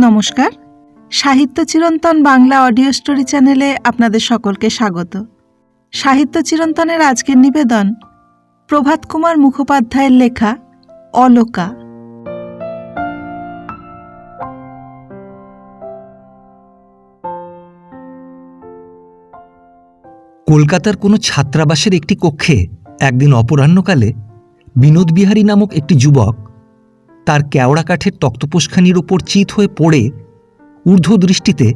নমস্কার, সাহিত্য চিরন্তন বাংলা অডিও স্টোরি চ্যানেলে আপনাদের সকলকে স্বাগত। সাহিত্য চিরন্তনের আজকের নিবেদন প্রভাত কুমার মুখোপাধ্যায়ের লেখা অলোকা। কলকাতার কোনো ছাত্রাবাসের একটি কক্ষে একদিন অপরাহ্নকালে বিনোদ বিহারী নামক একটি যুবক তার কেওড়া কাঠের তক্তপোষখানির ওপর চিত হয়ে পড়ে ঊর্ধ্ব দৃষ্টিতে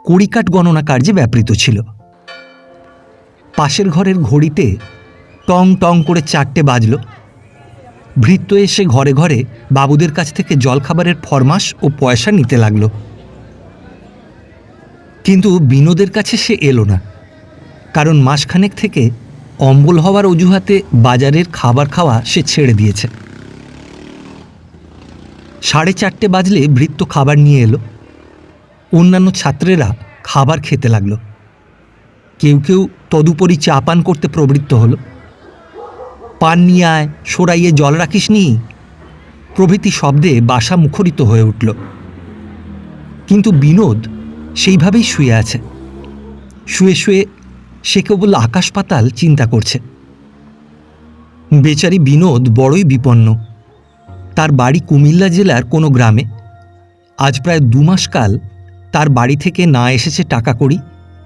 কড়িকাঠ গণনা কার্যে ব্যাপৃত ছিল। পাশের ঘরের ঘড়িতে টং টং করে 4টে বাজল। ভৃত্য এসে ঘরে ঘরে বাবুদের কাছ থেকে জলখাবারের ফরমাস ও পয়সা নিতে লাগল। কিন্তু বিনোদের কাছে সে এলো না, কারণ মাসখানেক থেকে অম্বল হওয়ার অজুহাতে বাজারের খাবার খাওয়া সে ছেড়ে দিয়েছে। 4:30 বাজলে ভৃত্য খাবার নিয়ে এলো। অন্যান্য ছাত্রেরা খাবার খেতে লাগলো। কেউ কেউ তদুপরি চা পান করতে প্রবৃত্ত হলো। পান নিয়ে আয়, সরাইয়ে জল রাখিস নি প্রভৃতি শব্দে বাসা মুখরিত হয়ে উঠল। কিন্তু বিনোদ সেইভাবেই শুয়ে আছে। শুয়ে শুয়ে সে কেবল আকাশ পাতাল চিন্তা করছে। বেচারি বিনোদ বড়ই বিপন্ন। তার বাড়ি কুমিল্লা জেলার কোনো গ্রামে। আজ প্রায় 2 মাস কাল তার বাড়ি থেকে না এসেছে টাকা কড়ি,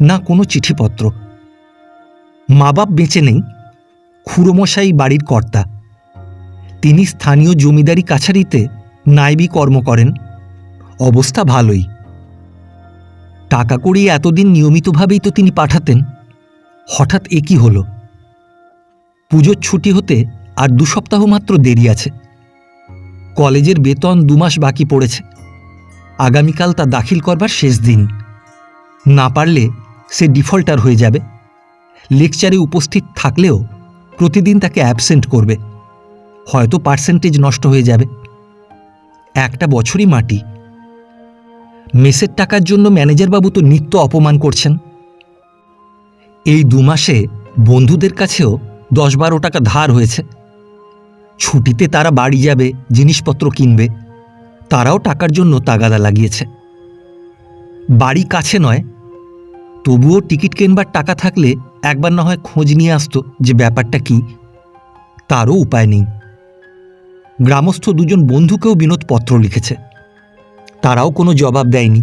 না কোনো চিঠিপত্র। মা বাপ বেঁচে নেই। খুড়োমশাই বাড়ির কর্তা। তিনি স্থানীয় জমিদারি কাছারিতে নাইবি কর্ম করেন। অবস্থা ভালোই। টাকা কড়ি এতদিন নিয়মিতভাবেই তো তিনি পাঠাতেন। হঠাৎ এ কি হলো? পুজোর ছুটি হতে আর 2 সপ্তাহ মাত্র দেরি আছে। কলেজের বেতন 2 মাস বাকি পড়েছে। আগামীকাল তা দাখিল করবার শেষ দিন। না পারলে সে ডিফল্টার হয়ে যাবে। লেকচারে উপস্থিত থাকলেও প্রতিদিন তাকে অ্যাবসেন্ট করবে। হয়তো পার্সেন্টেজ নষ্ট হয়ে যাবে। 1 বছরই মাটি। মেসের টাকার জন্য ম্যানেজারবাবু তো নিত্য অপমান করছেন। এই 2 মাসে বন্ধুদের কাছেও 10-12 টাকা ধার হয়েছে। ছুটিতে তারা বাড়ি যাবে, জিনিসপত্র কিনবে। তারাও টাকার জন্য তাগাদা লাগিয়েছে। বাড়ি কাছে নয়, তবুও টিকিট কেনবার টাকা থাকলে একবার না হয় খোঁজ নিয়ে আসতো যে ব্যাপারটা কি। তারও উপায় নেই। গ্রামস্থ 2জন বন্ধুকেও বিনোদ পত্র লিখেছে। তারাও কোনো জবাব দেয়নি।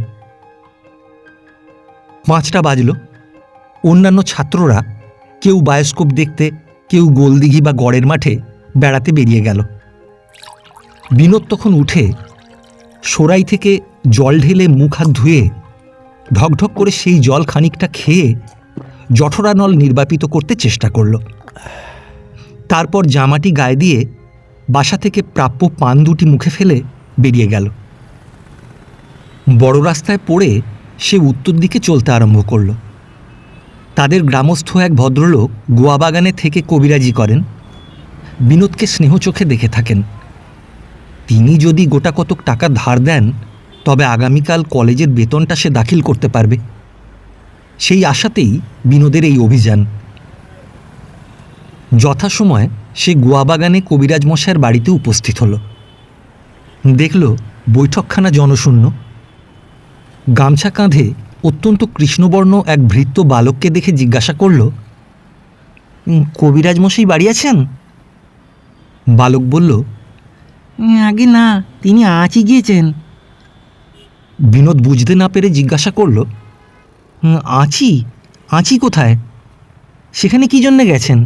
5টা বাজল। অন্যান্য ছাত্ররা কেউ বায়োস্কোপ দেখতে, কেউ গোলদিঘি বা গড়ের মাঠে বেড়াতে বেরিয়ে গেল। বিনোদ তখন উঠে সরাই থেকে জল ঢেলে মুখ হাত ধুয়ে ঢকঢক করে সেই জল খানিকটা খেয়ে জঠরানল নির্বাপিত করতে চেষ্টা করল। তারপর জামাটি গায়ে দিয়ে বাসা থেকে প্রাপ্য পান 2টি মুখে ফেলে বেরিয়ে গেল। বড় রাস্তায় পড়ে সে উত্তর দিকে চলতে আরম্ভ করল। তাদের গ্রামস্থ এক ভদ্রলোক গোয়া বাগানে থেকে কবিরাজি করেন। বিনোদকে স্নেহ চোখে দেখে থাকেন। তিনি যদি গোটা কতক টাকা ধার দেন, তবে আগামীকাল কলেজের বেতনটা সে দাখিল করতে পারবে। সেই আশাতেই বিনোদের এই অভিযান। যথাসময়ে সে গোয়া বাগানে কবিরাজ মশাইয়ের বাড়িতে উপস্থিত হল। দেখল বৈঠকখানা জনশূন্য। গামছা কাঁধে অত্যন্ত কৃষ্ণবর্ণ এক ভৃত্য বালককে দেখে জিজ্ঞাসা করল, কবিরাজ মশাই বাড়ি আছেন? বালক বলল, আগে না, তিনি আঁচি গিয়েছেন। বিনোদ বুঝতে না পেরে জিজ্ঞাসা করল, আঁচি? আঁচি কোথায়? সেখানে কি জন্যে গেছেন?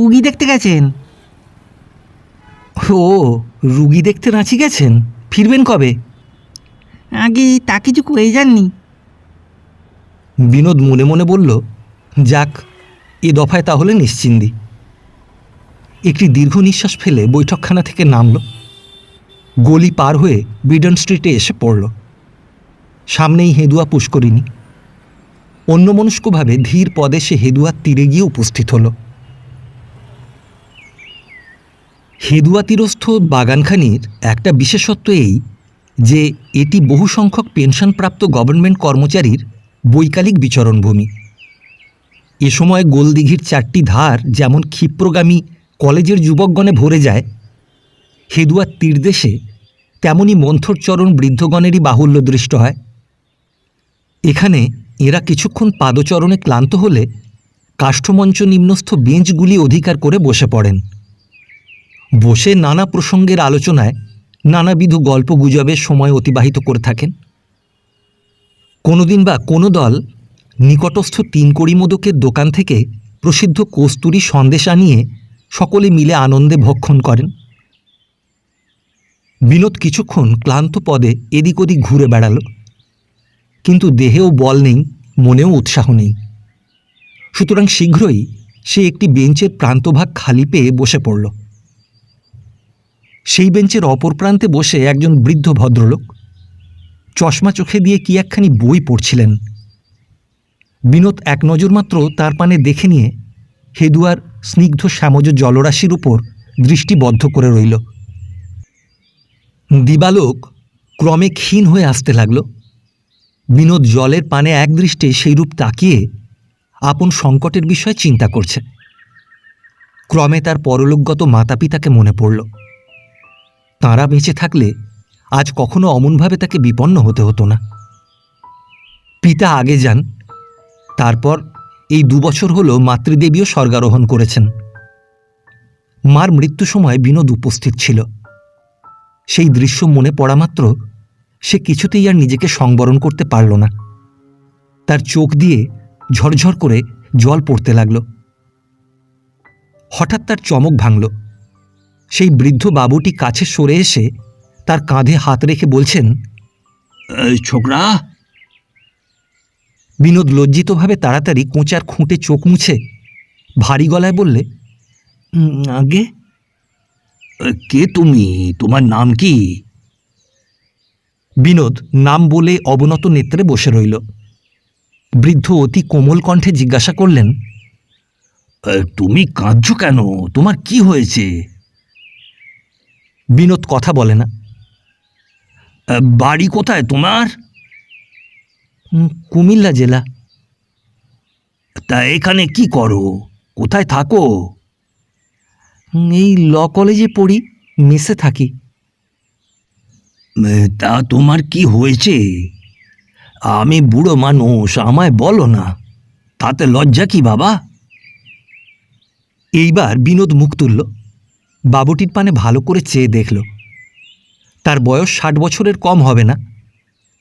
উগি দেখতে গেছেন। ও, রুগী দেখতে রাঁচি গেছেন? ফিরবেন কবে? আগে তা কিছু কয়ে যাননি। বিনোদ মনে মনে বলল, যাক, এ দফায় তাহলে নিশ্চিন্দি। একটি দীর্ঘ নিঃশ্বাস ফেলে বৈঠকখানা থেকে নামল। গলি পার হয়ে বিডন স্ট্রিটে এসে পড়ল। সামনেই হেদুয়া পুষ্করিণী। অন্যমনস্কভাবে ধীর পদে সে হেদুয়ার তীরে গিয়ে উপস্থিত হল। হেদুয়া তীরস্থ বাগানখানির একটা বিশেষত্ব এই যে এটি বহু সংখ্যক পেনশনপ্রাপ্ত গভর্নমেন্ট কর্মচারীর বৈকালিক বিচরণভূমি। এ সময় গোলদিঘির 4টি ধার যেমন ক্ষিপ্রগামী কলেজের যুবকগণে ভরে যায়, হেদুয়ার তীরদেশে তেমনি মন্থরচরণ বৃদ্ধগণেরই বাহুল্য দৃষ্ট হয়। এখানে এরা কিছুক্ষণ পাদচরণে ক্লান্ত হলে কাষ্ঠমঞ্চ নিম্নস্থ বেঞ্চগুলি অধিকার করে বসে পড়েন। বসে নানা প্রসঙ্গের আলোচনায় নানাবিধ গল্প গুজবের সময় অতিবাহিত করে থাকেন। কোনোদিন বা কোনো দল নিকটস্থ তিনকড়ি মোদকের দোকান থেকে প্রসিদ্ধ কস্তুরী সন্দেশ আনিয়ে সকলে মিলে আনন্দে ভক্ষণ করেন। বিনোদ কিছুক্ষণ ক্লান্ত পদে এদিক ওদিক ঘুরে বেড়াল, কিন্তু দেহেও বল নেই, মনেও উৎসাহ নেই। সুতরাং শীঘ্রই সে একটি বেঞ্চের প্রান্তভাগ খালি পেয়ে বসে পড়ল। সেই বেঞ্চের অপর প্রান্তে বসে একজন বৃদ্ধ ভদ্রলোক চশমা চোখে দিয়ে কি একখানি বই পড়ছিলেন। বিনোদ এক নজর মাত্র তার পানে দেখে নিয়ে হেদুয়ার স্নিগ্ধ শ্যামজ জলরাশির উপর দৃষ্টিবদ্ধ করে রইল। দিবালোক ক্রমে ক্ষীণ হয়ে আসতে লাগল। বিনোদ জলের পানে একদৃষ্টে সেইরূপ তাকিয়ে আপন সংকটের বিষয়ে চিন্তা করছে। ক্রমে তার পরলোকগত মাতা পিতাকে মনে পড়ল। তাঁরা বেঁচে থাকলে আজ কখনো অমনভাবে তাকে বিপন্ন হতে হতো না। পিতা আগে যান, তারপর এই 2 বছর হল মাতৃদেবীও স্বর্গারোহণ করেছেন। মার মৃত্যু সময় বিনোদ উপস্থিত ছিল। সেই দৃশ্য মনে পড়া মাত্র সে কিছুতেই আর নিজেকে সংবরণ করতে পারল না। তার চোখ দিয়ে ঝরঝর করে জল পড়তে লাগল। হঠাৎ তার চমক ভাঙল। সেই বৃদ্ধ বাবুটি কাছে সরে এসে তার কাঁধে হাত রেখে বলছেন, ছোকরা। বিনোদ লজ্জিতভাবে তাড়াতাড়ি কোঁচার খুঁটে চোখ মুছে ভারী গলায় বললে, আগে। কে তুমি? তোমার নাম কি? বিনোদ নাম বলে অবনত নেত্রে বসে রইল। বৃদ্ধ অতি কোমল কণ্ঠে জিজ্ঞাসা করলেন, তুমি কাঁদছ কেন? তোমার কি হয়েছে? বিনোদ কথা বলে না। বাড়ি কোথায় তোমার? কুমিল্লা জেলা। তা এখানে কি করো? কোথায় থাকো? এই ল কলেজে পড়ি, মেসে থাকি। তা তোমার কি হয়েছে? আমি বুড়ো মানুষ, আমায় বলো না। তাতে লজ্জা কি বাবা? এইবার বিনোদ মুখ তুলল। বাবুটির পানে ভালো করে চেয়ে দেখল। তার বয়স 60 বছরের কম হবে না।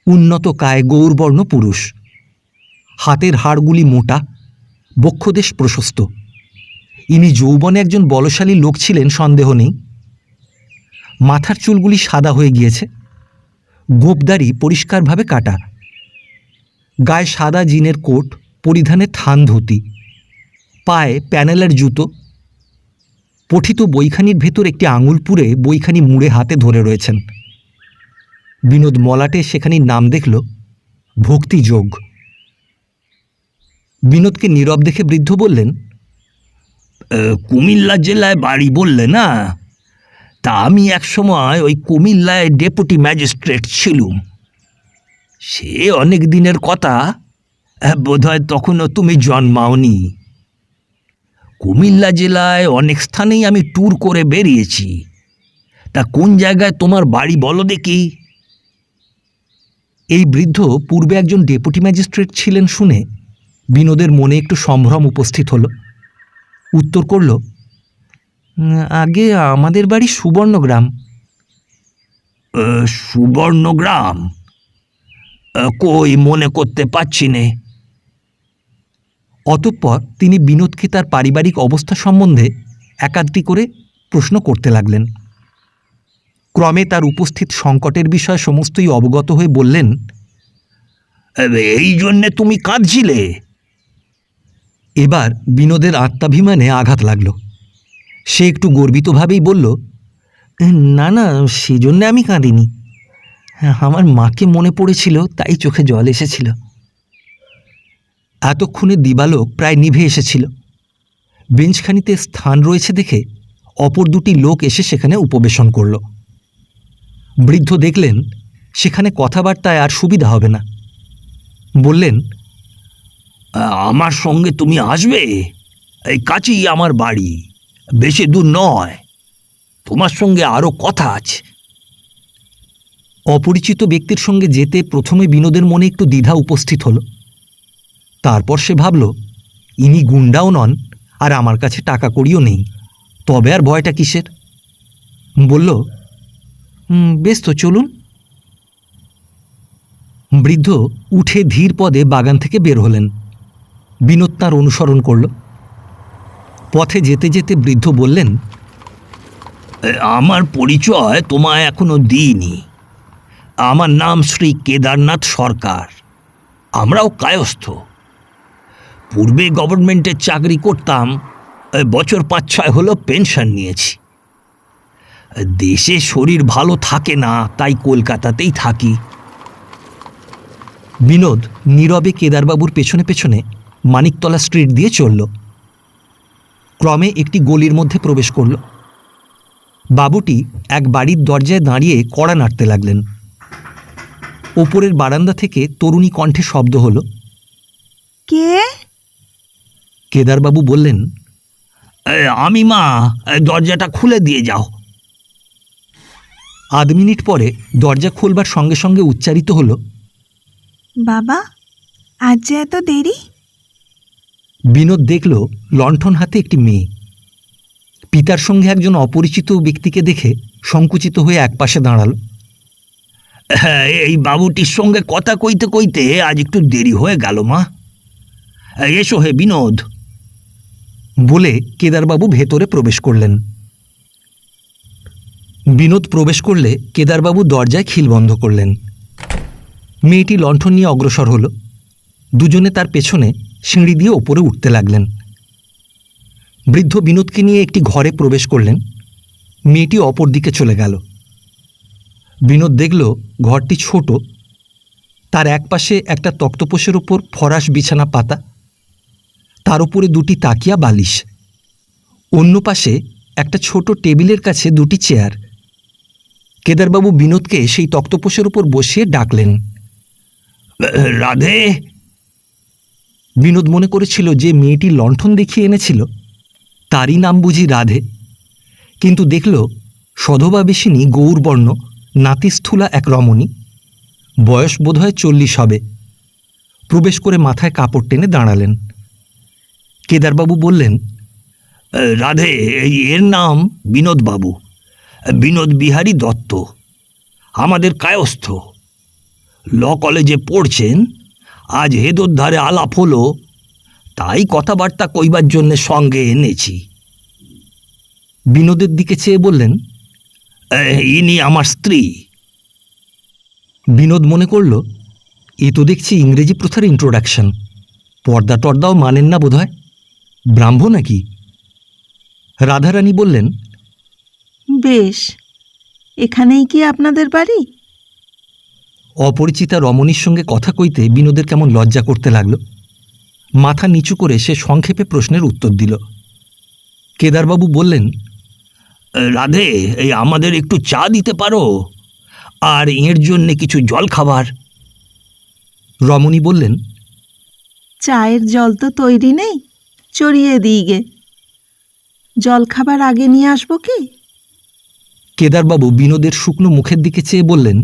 উন্নত কায় গৌরবর্ণ পুরুষ। হাতের হাড়গুলি মোটা, বক্ষদেশ প্রশস্ত। ইনি যৌবনে একজন বলশালী লোক ছিলেন সন্দেহ নেই। মাথার চুলগুলি সাদা হয়ে গিয়েছে, গোঁপদাড়ি পরিষ্কারভাবে কাটা। গায়ে সাদা জিনের কোট, পরিধানে থান ধুতি, পায়ে প্যানেলের জুতো। পঠিত বইখানির ভেতর একটি আঙুল পুরে বইখানি মুড়ে হাতে ধরে রয়েছেন। বিনোদ মলাটে সেখানির নাম দেখল, ভক্তিযোগ। বিনোদকে নীরব দেখে বৃদ্ধ বললেন, কুমিল্লা জেলায় বাড়ি বললে না? তা আমি এক সময় ওই কুমিল্লায় ডেপুটি ম্যাজিস্ট্রেট ছিলুম। সে অনেক দিনের কথা, বোধহয় তখনও তুমি জন্মাওনি। কুমিল্লা জেলায় অনেক স্থানেই আমি ট্যুর করে বেরিয়েছি। তা কোন জায়গায় তোমার বাড়ি বলো দেখি? এই বৃদ্ধ পূর্বে একজন ডেপুটি ম্যাজিস্ট্রেট ছিলেন শুনে বিনোদের মনে একটু সম্ভ্রম উপস্থিত হল। উত্তর করল, আগে আমাদের বাড়ি সুবর্ণগ্রাম। সুবর্ণগ্রাম? কই মনে করতে পারছি নে। অতঃপর তিনি বিনোদকে তার পারিবারিক অবস্থা সম্বন্ধে একাধটি করে প্রশ্ন করতে লাগলেন। ক্রমে তার উপস্থিত সংকটের বিষয় সমস্তই অবগত হয়ে বললেন, এই জন্যে তুমি কাঁদছিলে? এবার বিনোদের আত্মাভিমানে আঘাত লাগল। সে একটু গর্বিতভাবেই বলল, না না, সেজন্যে আমি কাঁদিনি। আমার মাকে মনে পড়েছিল, তাই চোখে জল এসেছিল। এতক্ষণে দিবালোক প্রায় নিভে এসেছিল। বেঞ্চখানিতে স্থান রয়েছে দেখে অপর দুটি লোক এসে সেখানে উপবেশন করল। বৃদ্ধ দেখলেন সেখানে কথাবার্তায় আর সুবিধা হবে না। বললেন, আমার সঙ্গে তুমি আসবে? এই কাছেই আমার বাড়ি, বেশি দূর নয়। তোমার সঙ্গে আরও কথা আছে। অপরিচিত ব্যক্তির সঙ্গে যেতে প্রথমে বিনোদের মনে একটু দ্বিধা উপস্থিত হলো। তারপর সে ভাবল, ইনি গুন্ডাও নন, আর আমার কাছে টাকা কড়িও নেই, তবে আর ভয়টা কিসের। বলল, বেশ তো, চলুন। বৃদ্ধ উঠে ধীর পদে বাগান থেকে বের হলেন। বিনোদ তাঁর অনুসরণ করল। পথে যেতে যেতে বৃদ্ধ বললেন, আমার পরিচয় তোমায় এখনো দিইনি। আমার নাম শ্রী কেদারনাথ সরকার। আমরাও কায়স্থ। পূর্বে গভর্নমেন্টের চাকরি করতাম, বছর 5-6 হলো পেনশন নিয়েছি। দেশে শরীর ভালো থাকে না, তাই কলকাতাতেই থাকি। বিনোদ নীরবে কেদারবাবুর পেছনে পেছনে মানিকতলা স্ট্রিট দিয়ে চলল। ক্রমে একটি গলির মধ্যে প্রবেশ করল। বাবুটি এক বাড়ির দরজায় দাঁড়িয়ে কড়া নাড়তে লাগলেন। ওপরের বারান্দা থেকে তরুণী কণ্ঠে শব্দ হলো। কে? কেদারবাবু বললেন, আমি মা, দরজাটা খুলে দিয়ে যাও। আধ মিনিট পরে দরজা খুলবার সঙ্গে সঙ্গে উচ্চারিত হলো, বাবা, আজ যে এত দেরি? বিনোদ দেখল লণ্ঠন হাতে একটি মেয়ে। পিতার সঙ্গে একজন অপরিচিত ব্যক্তিকে দেখে সংকুচিত হয়ে একপাশে দাঁড়াল। এই বাবুটির সঙ্গে কথা কইতে কইতে আজ একটু দেরি হয়ে গেল মা। এসো হে বিনোদ। বলে কেদারবাবু ভেতরে প্রবেশ করলেন। বিনোদ প্রবেশ করলে কেদারবাবু দরজায় খিল বন্ধ করলেন। মেয়েটি লণ্ঠন নিয়ে অগ্রসর হল। দুজনে তার পেছনে সিঁড়ি দিয়ে ওপরে উঠতে লাগলেন। বৃদ্ধ বিনোদকে নিয়ে একটি ঘরে প্রবেশ করলেন। মেয়েটি অপর দিকে চলে গেল। বিনোদ দেখল ঘরটি ছোট। তার একপাশে একটা তক্তপোষের ওপর ফরাস বিছানা পাতা, তার উপরে 2টি তাকিয়া বালিশ। অন্য পাশে একটা ছোট টেবিলের কাছে 2টি চেয়ার। কেদারবাবু বিনোদকে সেই তক্তপোষের ওপর বসিয়ে ডাকলেন, রাধে। বিনোদ মনে করেছিল যে মেয়েটি লণ্ঠন দেখিয়ে এনেছিল তারই নাম বুঝি রাধে, কিন্তু দেখল সধবাবেশিনী গৌরবর্ণ, নাতিস্থূলা এক রমণী, বয়স বোধহয় 40 হবে। প্রবেশ করে মাথায় কাপড় টেনে দাঁড়ালেন। কেদারবাবু বললেন, রাধে, এর নাম বিনোদবাবু, বিনোদ বিহারী দত্ত, আমাদের কায়স্থ। ল কলেজে পড়ছেন। আজ হেদোদ্ধারে আলাপ হলো, তাই কথাবার্তা কইবার জন্য সঙ্গে এনেছি। বিনোদের দিকে চেয়ে বললেন, ইনি আমার স্ত্রী। বিনোদ মনে করল, এ তো দেখছি ইংরেজি প্রথার ইন্ট্রোডাকশন। পর্দা টর্দাও মানেন না বোধহয়, ব্রাহ্ম নাকি? রাধারানী বললেন, বেশ, এখানেই কি আপনাদের বাড়ি? অপরিচিতা রমণীর সঙ্গে কথা কইতে বিনোদের কেমন লজ্জা করতে লাগল। মাথা নিচু করে সে সংক্ষেপে প্রশ্নের উত্তর দিল। কেদারবাবু বললেন, রাধে, আমাদের একটু চা দিতে পারো, আর এর জন্যে কিছু জল খাবার। রমণী বললেন, চায়ের জল তো তৈরি নেই, চড়িয়ে দিই গে। জল খাবার আগে নিয়ে আসবো কি? কেদারবাবু বিনোদের শুকনো মুখের দিকে চেয়ে বললেন,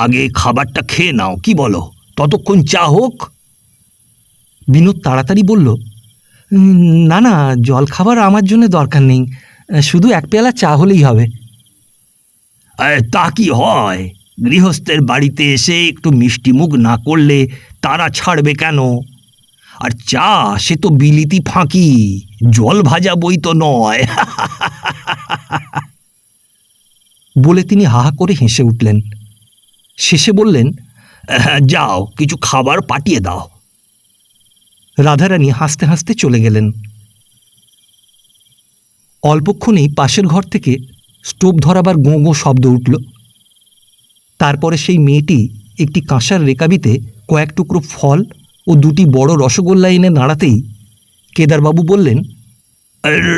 আগে খাবারটা খেয়ে নাও, কি বলো? ততক্ষণ চা হোক। বিনোদ তাড়াতাড়ি বলল, না না, জল খাবার আমার জন্য দরকার নেই, শুধু 1 পেয়ালা চা হলেই হবে। তা কি হয়? গৃহস্থের বাড়িতে এসে একটু মিষ্টি মুখ না করলে তারা ছাড়বে কেন? আর চা, সে তো বিলিতি ফাঁকি, জল ভাজা বই তো নয়। বলে তিনি হাহা করে হেসে উঠলেন। শেষে বললেন, যাও, কিছু খাবার পাঠিয়ে দাও। রাধারানী হাসতে হাসতে চলে গেলেন। অল্পক্ষণেই পাশের ঘর থেকে স্টোভ ধরাবার গোঁ গোঁ শব্দ উঠল। তারপরে সেই মেয়েটি একটি কাঁসার রেকাবিতে কয়েক টুকরো ফল ও 2টি বড় রসগোল্লা এনে নাড়াতেই কেদারবাবু বললেন,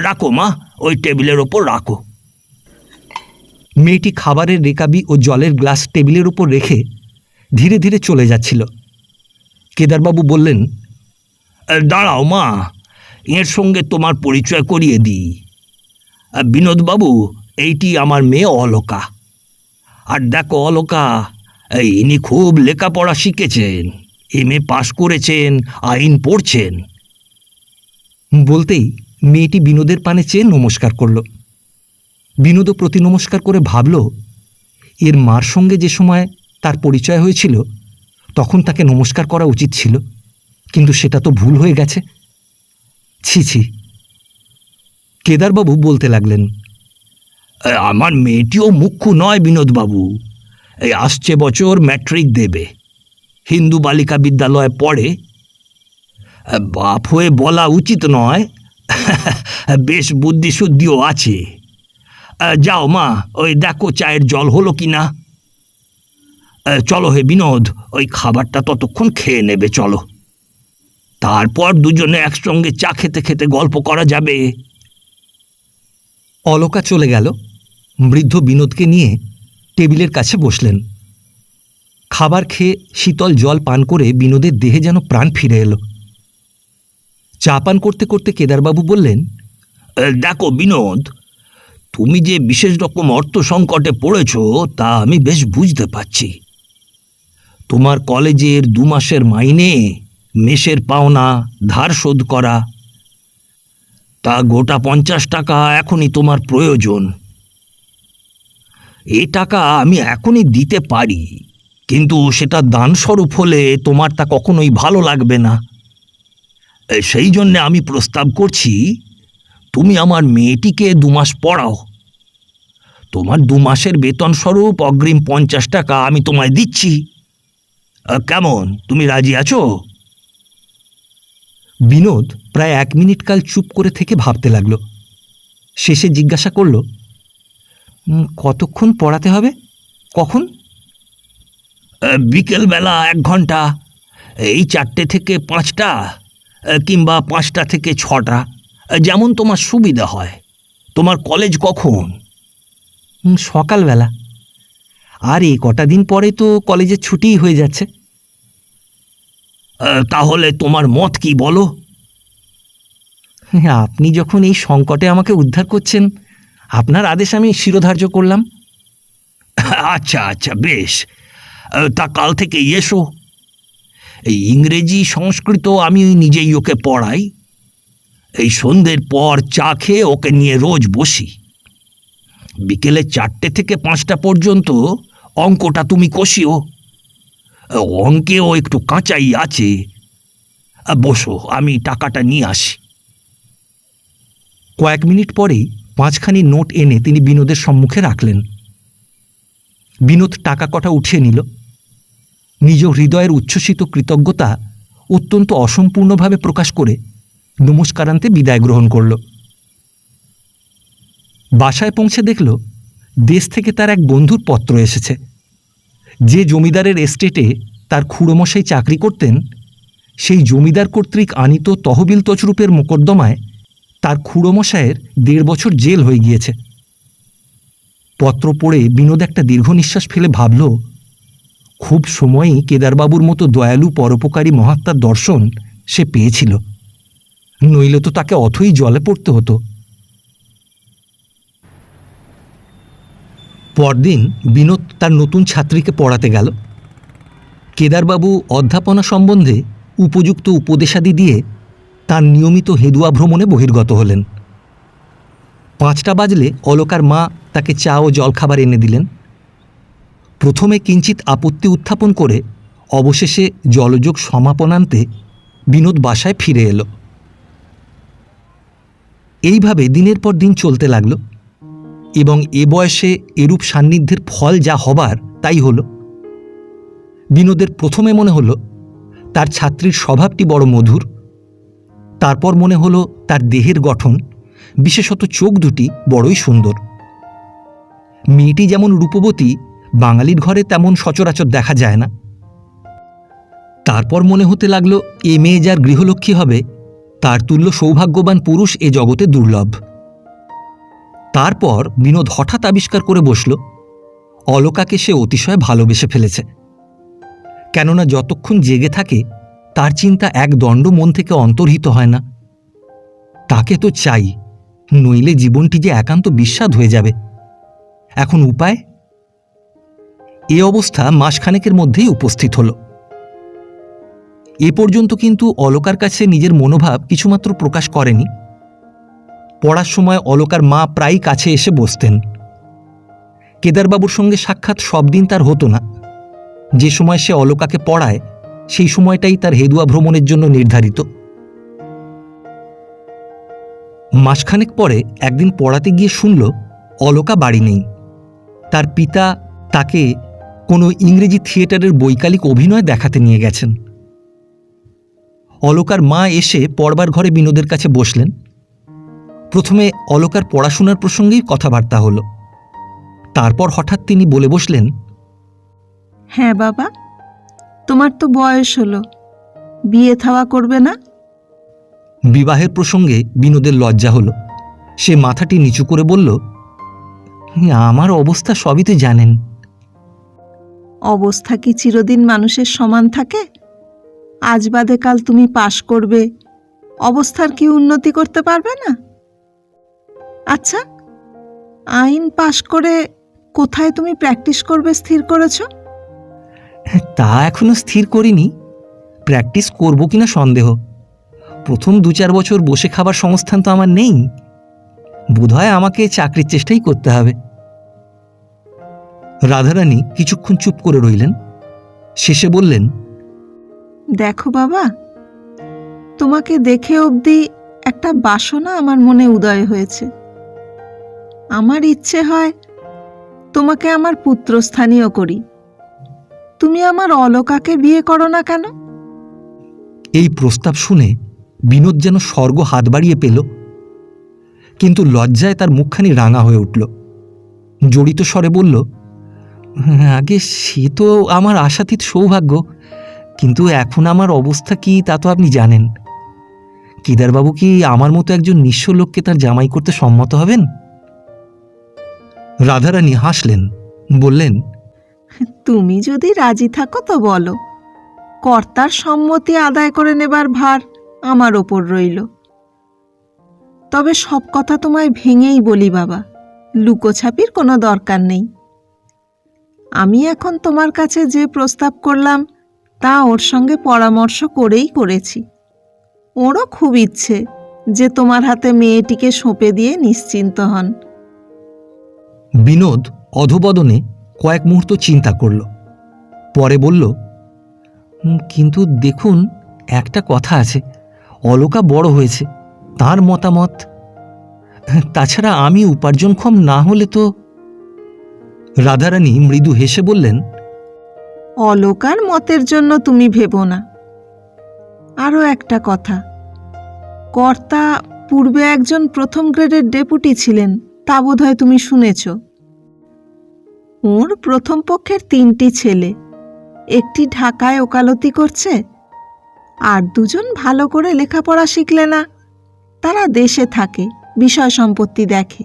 রাখো মা, ওই টেবিলের ওপর রাখো। মেয়েটি খাবারের রেকাবি ও জলের গ্লাস টেবিলের উপর রেখে ধীরে ধীরে চলে যাচ্ছিল। কেদারবাবু বললেন, দাঁড়াও মা, এর সঙ্গে তোমার পরিচয় করিয়ে দিই। বিনোদবাবু, এইটি আমার মেয়ে অলোকা। আর দেখো অলকা, ইনি খুব লেখাপড়া শিখেছেন, MA পাশ করেছেন, আইন পড়ছেন। বলতেই মেয়েটি বিনোদের পানে চেয়ে নমস্কার করল। বিনোদও প্রতি নমস্কার করে ভাবল, এর মার সঙ্গে যে সময় তার পরিচয় হয়েছিল তখন তাকে নমস্কার করা উচিত ছিল, কিন্তু সেটা তো ভুল হয়ে গেছে। ছি ছি। কেদারবাবু বলতে লাগলেন, আমার মেয়েটিও মুখ্য নয় বিনোদবাবু, এই আসছে বছর ম্যাট্রিক দেবে, হিন্দু বালিকা বিদ্যালয়ে পড়ে। বাপ হয়ে বলা উচিত নয়, বেশ বুদ্ধিশুদ্ধিও আছে। যাও মা, ওই দেখো চায়ের জল হলো কি না। চলো হে বিনোদ, ওই খাবারটা ততক্ষণ খেয়ে নেবে, চলো, তারপর দুজনে একসঙ্গে চা খেতে খেতে গল্প করা যাবে। অলকা চলে গেল। বৃদ্ধ বিনোদকে নিয়ে টেবিলের কাছে বসলেন। খাবার খেয়ে শীতল জল পান করে বিনোদের দেহে যেন প্রাণ ফিরে এলো। চা পান করতে করতে কেদারবাবু বললেন, দেখো বিনোদ, তুমি যে বিশেষ রকম অর্থ সংকটে পড়েছ তা আমি বেশ বুঝতে পারছি। তোমার কলেজের 2 মাসের মাইনে, মেসের পাওনা, ধার শোধ করা, তা গোটা 50 টাকা এখনই তোমার প্রয়োজন। এই টাকা আমি এখনই দিতে পারি, কিন্তু সেটা দানস্বরূপ হলে তোমার তা কখনোই ভালো লাগবে না। সেই জন্যে আমি প্রস্তাব করছি, তুমি আমার মেয়েটিকে 2 মাস পড়াও। তোমার 2 মাসের বেতন স্বরূপ অগ্রিম 50 টাকা আমি তোমায় দিচ্ছি। কেমন, তুমি রাজি আছো? বিনোদ প্রায় 1 মিনিট কাল চুপ করে থেকে ভাবতে লাগল। শেষে জিজ্ঞাসা করল, কতক্ষণ পড়াতে হবে, কখন? বিকেলবেলা 1 ঘন্টা, এই 4টে থেকে 5টা, কিংবা 5টা থেকে 6টা, যেমন তোমার সুবিধা হয়। তোমার কলেজ কখন? সকালবেলা। আর এই কটা দিন পরে তো কলেজের ছুটিই হয়ে যাচ্ছে। তাহলে তোমার মত কি বলো? আপনি যখন এই সংকটে আমাকে উদ্ধার করছেন, আপনার আদেশ আমি শিরোধার্য করলাম। আচ্ছা আচ্ছা, বেশ, তা কাল থেকে এসো। এই ইংরেজি সংস্কৃত আমি নিজেই ওকে পড়াই। এই সন্ধ্যের পর চা খেয়ে ওকে নিয়ে রোজ বসি। বিকেলে 4টে থেকে 5টা পর্যন্ত অঙ্কটা তুমি কষিও। অঙ্কেও একটু কাঁচাই আছে। বসো, আমি টাকাটা নিয়ে আসি। কয়েক মিনিট পরেই 5খানি নোট এনে তিনি বিনোদের সম্মুখে রাখলেন। বিনোদ টাকা কটা উঠিয়ে নিল। নিজ হৃদয়ের উচ্ছ্বসিত কৃতজ্ঞতা অত্যন্ত অসম্পূর্ণভাবে প্রকাশ করে নমস্কারান্তে বিদায় গ্রহণ করল। বাসায় পৌঁছে দেখল দেশ থেকে তার এক বন্ধুর পত্র এসেছে। যে জমিদারের এস্টেটে তার খুড়োমশাই চাকরি করতেন, সেই জমিদার কর্তৃক আনিত তহবিল তছরূপের মোকদ্দমায় তার খুড়োমশায়ের 1.5 বছর জেল হয়ে গিয়েছে। পত্র পড়ে বিনোদ একটা দীর্ঘ নিঃশ্বাস ফেলে ভাবল, খুব সময়ই কেদারবাবুর মতো দয়ালু পরোপকারী মহাত্মার দর্শন সে পেয়েছিল, নইলে তো তাকে অথই জলে পড়তে হতো। পরদিন বিনোদ তার নতুন ছাত্রীকে পড়াতে গেল। কেদারবাবু অধ্যাপনা সম্বন্ধে উপযুক্ত উপদেশাদি দিয়ে তার নিয়মিত হেদুয়া ভ্রমণে বহির্গত হলেন। 5টা বাজলে অলকার মা তাকে চা ও জলখাবার এনে দিলেন। প্রথমে কিঞ্চিত আপত্তি উত্থাপন করে অবশেষে জলযোগ সমাপনান্তে বিনোদ বাসায় ফিরে এলো। এইভাবে দিনের পর দিন চলতে লাগল এবং এ বয়সে এরূপ সান্নিধ্যের ফল যা হবার তাই হল। বিনোদের প্রথমে মনে হলো তার ছাত্রীর স্বভাবটি বড় মধুর, তারপর মনে হলো তার দেহের গঠন, বিশেষত চোখ দুটি বড়ই সুন্দর। মেয়েটি যেমন রূপবতী, বাঙালির ঘরে তেমন সচরাচর দেখা যায় না। তারপর মনে হতে লাগলো এ মেয়ে যার গৃহলক্ষ্মী হবে তার তুল্য সৌভাগ্যবান পুরুষ এ জগতে দুর্লভ। তারপর বিনোদ হঠাৎ আবিষ্কার করে বসল অলকাকে সে অতিশয় ভালোবেসে ফেলেছে। কেননা যতক্ষণ জেগে থাকে তার চিন্তা এক দণ্ড মন থেকে অন্তর্হিত হয় না। তাকে তো চাই, নইলে জীবনটি যে একান্ত বিস্বাদ হয়ে যাবে। এখন উপায়? এ অবস্থা মাসখানেকের মধ্যেই উপস্থিত হল। এ পর্যন্ত কিন্তু অলকার কাছে নিজের মনোভাব কিছুমাত্র প্রকাশ করেনি। পড়ার সময় অলকার মা প্রায়ই কাছে এসে বসতেন। কেদারবাবুর সঙ্গে সাক্ষাৎ সব দিন তার হতো না। যে সময় সে অলকাকে পড়ায় সেই সময়টাই তার হেদুয়া ভ্রমণের জন্য নির্ধারিত। মাসখানেক পরে একদিন পড়াতে গিয়ে শুনল অলকা বাড়ি নেই। তার পিতা তাকে কোনো ইংরেজি থিয়েটারের বৈকালিক অভিনয় দেখাতে নিয়ে গেছেন। অলকার মা এসে পড়বার ঘরে বিনোদের কাছে বসলেন। প্রথমে অলকার পড়াশোনার প্রসঙ্গেই কথাবার্তা হলো। তারপর হঠাৎ তিনি বলে বসলেন, হ্যাঁ বাবা, তোমার তো বয়স হলো, বিয়ে থাওয়া করবে না? বিবাহের প্রসঙ্গে বিনোদের লজ্জা হলো। সে মাথাটি নিচু করে বলল, আমার অবস্থা সবই তো জানেন। অবস্থা কি চিরদিন মানুষের সমান থাকে? আজ বাদে কাল তুমি পাশ করবে, অবস্থার কি উন্নতি করতে পারবে না? আচ্ছা, আইন পাশ করে কোথায় তুমি প্র্যাকটিস করবে স্থির করেছ? তা এখনো স্থির করিনি। প্র্যাকটিস করব কিনা সন্দেহ। প্রথম 2-4 বছর বসে খাবার সংস্থান তো আমার নেই। বোধহয় আমাকে চাকরির চেষ্টাই করতে হবে। রাধারানী কিছুক্ষণ চুপ করে রইলেন। শেষে বললেন, দেখো বাবা, তোমাকে দেখে অবধি একটা বাসনা আমার মনে উদয় হয়েছে। আমার ইচ্ছে হয় তোমাকে আমার পুত্রস্থানীয় করি। তুমি আমার অলকাকে বিয়ে করো না কেন? এই প্রস্তাব শুনে বিনোদ যেন স্বর্গ হাত বাড়িয়ে পেল। কিন্তু লজ্জায় তার মুখখানি রাঙা হয়ে উঠল। জড়িত স্বরে বলল, আগে সে তো আমার আশাতীত সৌভাগ্য, কিন্তু এখন আমার অবস্থা কি তা তো আপনি জানেন। কেদারবাবু কি আমার মতো একজন নিঃস্ব লোককে তার জামাই করতে সম্মত হবেন? রাধারানী হাসলেন, বললেন, তুমি যদি রাজি থাকো তো বলো, কর্তার সম্মতি আদায় করে নেবার ভার আমার ওপর রইল। তবে সব কথা তোমায় ভেঙেই বলি বাবা, লুকোছাপির কোনো দরকার নেই। আমি এখন তোমার কাছে যে প্রস্তাব করলাম তা ওর সঙ্গে পরামর্শ করেই করেছি। ওরও খুব ইচ্ছে যে তোমার হাতে মেয়েটিকে সঁপে দিয়ে নিশ্চিন্ত হন। বিনোদ অধোবদনে কয়েক মুহূর্ত চিন্তা করল। পরে বলল, কিন্তু দেখুন, একটা কথা আছে, অলকা বড় হয়েছে, তার মতামত। তাছাড়া আমি উপার্জনক্ষম না হলে তো। রাধারানী মৃদু হেসে বললেন, অলকার মতের জন্য তুমি ভেবো না। আরও একটা কথা, কর্তা পূর্বে একজন প্রথম গ্রেডের ডেপুটি ছিলেন, তা বোধহয় তুমি শুনেছ। ওর প্রথম পক্ষের 3টি ছেলে, একটি ঢাকায় ওকালতি করছে, আর 2জন ভালো করে লেখাপড়া শিখলে না, তারা দেশে থাকে, বিষয় সম্পত্তি দেখে।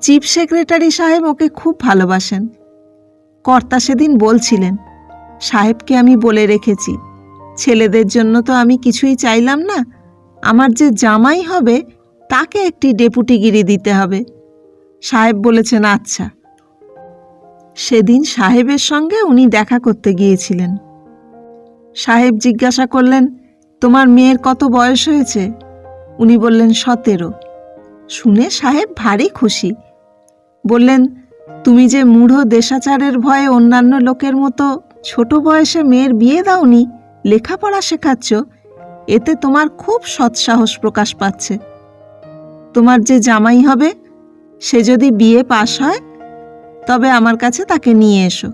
চিফ সেক্রেটারি সাহেব ওকে খুব ভালোবাসেন। কর্তা সেদিন বলছিলেন, সাহেবকে আমি বলে রেখেছি, ছেলেদের জন্য তো আমি কিছুই চাইলাম না, আমার যে জামাই হবে তাকে একটি ডেপুটিগিরি দিতে হবে। সাহেব বলেছেন আচ্ছা। সেদিন সাহেবের সঙ্গে উনি দেখা করতে গিয়েছিলেন। সাহেব জিজ্ঞাসা করলেন, তোমার মেয়ের কত বয়স হয়েছে? উনি বললেন 17। শুনে সাহেব ভারী খুশি। বললেন, তুমি যে মূঢ় দেশাচারের ভয়ে অন্যান্য লোকের মতো ছোট বয়সে মেয়ের বিয়ে দাওনি, লেখাপড়া শেখাচ্ছ, এতে তোমার খুব সৎসাহস প্রকাশ পাচ্ছে। তোমার যে জামাই হবে সে যদি বিয়ে পাশ হয় তবে আমার কাছে তাকে নিয়ে এসো।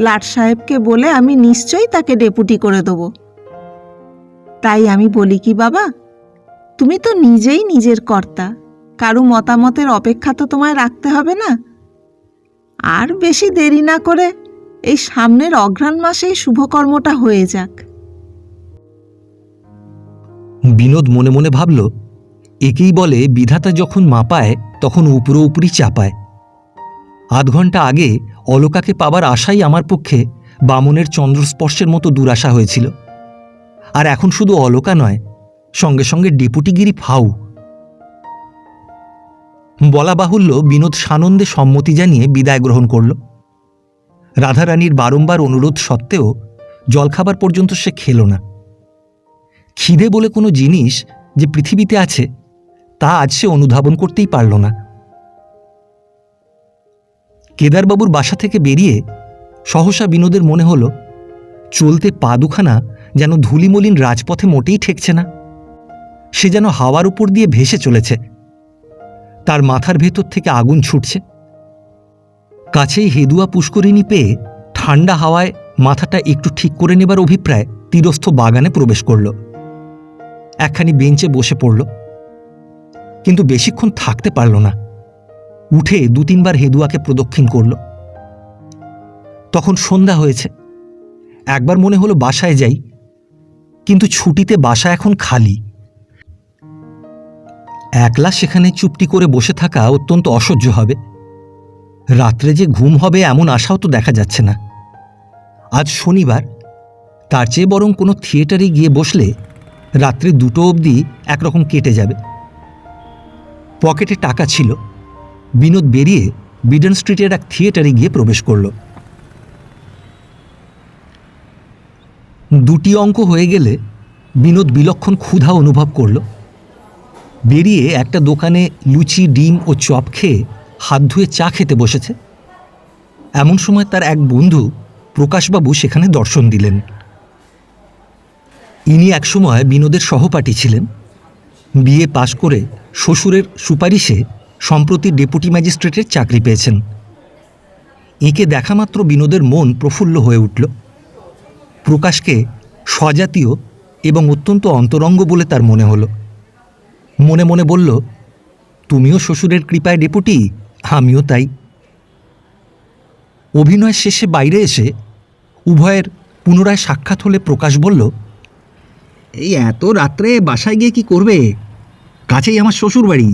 লাট সাহেবকে বলে আমি নিশ্চয়ই তাকে ডেপুটি করে দেব। তাই আমি বলি কি বাবা, তুমি তো নিজেই নিজের কর্তা, কারো মতামতের অপেক্ষা তো তোমায় রাখতে হবে না। আর বেশি দেরি না করে এই সামনের অঘ্রাণ মাসেই শুভকর্মটা হয়ে যাক। বিনোদ মনে মনে ভাবল, একেই বলে বিধাতা যখন মাপায় তখন উপরি চাপায়। 8 ঘন্টা আগে অলকাকে পাবার আশাই আমার পক্ষে বামনের চন্দ্রস্পর্শের মতো দুরাশা হয়েছিল। আর এখন শুধু অলকা নয়, সঙ্গে সঙ্গে ডেপুটিগিরি ফাউ। বলা বাহুল্য, বিনোদ সানন্দে সম্মতি জানিয়ে বিদায় গ্রহণ করল। রাধারানীর বারংবার অনুরোধ সত্ত্বেও জলখাবার পর্যন্ত সে খেল না। খিদে বলে কোনো জিনিস যে পৃথিবীতে আছে তা আজ সে অনুধাবন করতেই পারল না। কেদারবাবুর বাসা থেকে বেরিয়ে সহসা বিনোদের মনে হল চলতে পা দুখানা যেন ধূলিমলিন রাজপথে মোটেই ঠেকছে না। সে যেন হাওয়ার উপর দিয়ে ভেসে চলেছে। তার মাথার ভেতর থেকে আগুন ছুটছে। কাছেই হেদুয়া পুষ্করিণী পেয়ে ঠান্ডা হাওয়ায় মাথাটা একটু ঠিক করে নেবার অভিপ্রায় তীরস্থ বাগানে প্রবেশ করল। একখানি বেঞ্চে বসে পড়ল, কিন্তু বেশিক্ষণ থাকতে পারল না। উঠে 2-3 বার হেদুয়াকে প্রদক্ষিণ করল। তখন সন্ধ্যা হয়েছে। একবার মনে হলো বাসায় যাই, কিন্তু ছুটিতে বাসা এখন খালি। একলা সেখানে চুপটি করে বসে থাকা অত্যন্ত অসহ্য হবে। রাত্রে যে ঘুম হবে এমন আশাও তো দেখা যাচ্ছে না। আজ শনিবার, তার চেয়ে বরং কোনো থিয়েটারে গিয়ে বসলে রাত্রে 2টো অবধি একরকম কেটে যাবে। পকেটে টাকা ছিল। বিনোদ বেরিয়ে বিডন স্ট্রিটের এক থিয়েটারে গিয়ে প্রবেশ করল। 2টি অঙ্ক হয়ে গেলে বিনোদ বিলক্ষণ ক্ষুধা অনুভব করল। বেরিয়ে একটা দোকানে লুচি, ডিম ও চপ খেয়ে হাত ধুয়ে চা খেতে বসেছে। এমন সময় তার এক বন্ধু প্রকাশবাবু সেখানে দর্শন দিলেন। ইনি একসময় বিনোদের সহপাঠী ছিলেন। বিএ পাশ করে শ্বশুরের সুপারিশে সম্প্রতি ডেপুটি ম্যাজিস্ট্রেটের চাকরি পেয়েছেন। একে দেখামাত্র বিনোদের মন প্রফুল্ল হয়ে উঠল। প্রকাশকে স্বজাতীয় এবং অত্যন্ত অন্তরঙ্গ বলে তার মনে হলো। মনে মনে বলল, তুমিও শ্বশুরের কৃপায় ডেপুটি, আমিও তাই। অভিনয় শেষে বাইরে এসে উভয়ের পুনরায় সাক্ষাৎ হলে প্রকাশ বলল, এই এত রাত্রে বাসায় গিয়ে কি করবে? কাছেই আমার শ্বশুর বাড়ি,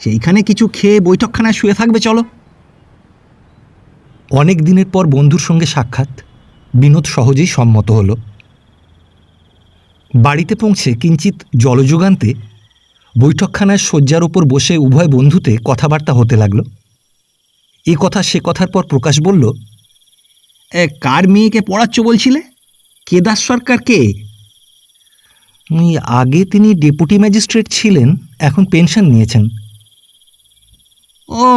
সেইখানে কিছু খেয়ে বৈঠকখানায় শুয়ে থাকবে, চলো। অনেক দিনের পর বন্ধুর সঙ্গে সাক্ষাৎ। বিনোদ সহজেই সম্মত হল। বাড়িতে পৌঁছে কিঞ্চিত জলযোগান্তে বৈঠকখানায় শয্যার ওপর বসে উভয় বন্ধুতে কথাবার্তা হতে লাগল। এ কথা সে কথার পর প্রকাশ বলল, কার মেয়েকে পড়াচ্ছ বলছিলে? কেদার সরকার কে? আগে তিনি ডেপুটি ম্যাজিস্ট্রেট ছিলেন, এখন পেনশন নিয়েছেন। ও,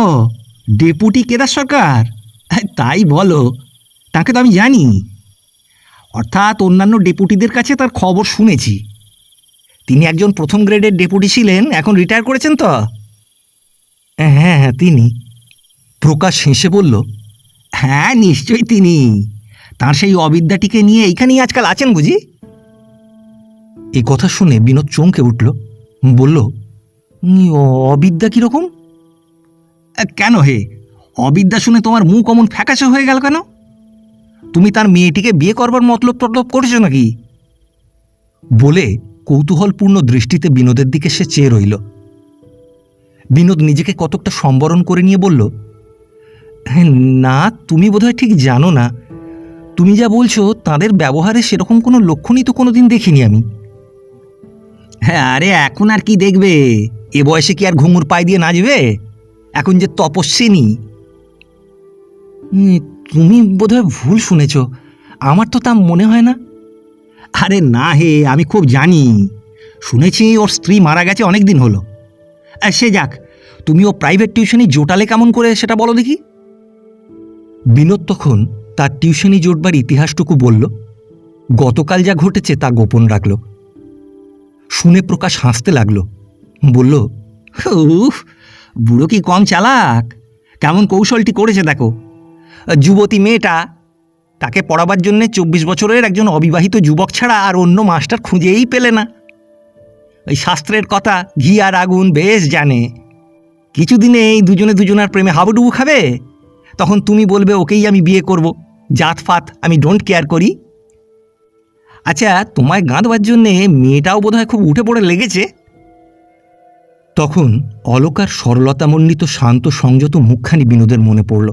ডেপুটি কেদার সরকার? তাই বলো, তাকে তো আমি জানি। অর্থাৎ অন্যান্য ডেপুটিদের কাছে তার খবর শুনেছি। তিনি একজন প্রথম গ্রেডের ডেপুটি ছিলেন, এখন রিটায়ার করেছেন তো? হ্যাঁ হ্যাঁ, তিনি। প্রকাশ হেসে বলল, হ্যাঁ, নিশ্চয়ই তিনি। তার সেই অবিদ্যাটিকে নিয়ে এইখানেই আজকাল আছেন বুঝি? এ কথা শুনে বিনোদ চমকে উঠল। বলল, অবিদ্যা কীরকম? কেন হে, অবিদ্যা শুনে তোমার মুখ অমন ফ্যাকাশে হয়ে গেল কেন? তুমি তার মেয়েটিকে বিয়ে করবার মতলব টতলব করেছো নাকি? বলে কৌতূহলপূর্ণ দৃষ্টিতে বিনোদের দিকে সে চেয়ে রইল। বিনোদ নিজেকে কতকটা সম্বরণ করে নিয়ে বলল, না, তুমি বোধহয় ঠিক জানো না। তুমি যা বলছো তাদের ব্যবহারে সেরকম কোনো লক্ষণই তো কোনোদিন দেখিনি আমি। হ্যাঁ, আরে এখন আর কি দেখবে? এ বয়সে কি আর ঘুঙুর পায়ে দিয়ে নাচবে? এখন যে তপস্বিনী। তুমি বোধহয় ভুল শুনেছ, আমার তো তা মনে হয় না। আরে না হে, আমি খুব জানি। শুনেছি ওর স্ত্রী মারা গেছে অনেক দিন হলো। সে যাক, তুমি ও প্রাইভেট টিউশনি জোটালে কেমন করে সেটা বলো দেখি। বিনোদ তখন তার টিউশনি জোটবার ইতিহাসটুকু বলল। গতকাল যা ঘটেছে তা গোপন রাখল। শুনে প্রকাশ হাসতে লাগলো। বলল, উফ, বুড়ো কি কম চালাক! কেমন কৌশলটি করেছে দেখো। যুবতী মেয়েটা, তাকে পড়াবার জন্যে 24 বছরের একজন অবিবাহিত যুবক ছাড়া আর অন্য মাস্টার খুঁজেই পেলে না। ওই শাস্ত্রের কথা ঘি আর আগুন বেশ জানে। কিছুদিনে এই দুজনে দুজনার প্রেমে হাবুডুবু খাবে। তখন তুমি বলবে ওকেই আমি বিয়ে করব, জাতফাত আমি ডোন্ট কেয়ার করি। আচ্ছা, তোমায় গাঁদবার জন্যে মেয়েটাও বোধহয় খুব উঠে পড়ে লেগেছে। তখন অলকার সরলতামণ্ডিত শান্ত সংযত মুখখানি বিনোদের মনে পড়ল।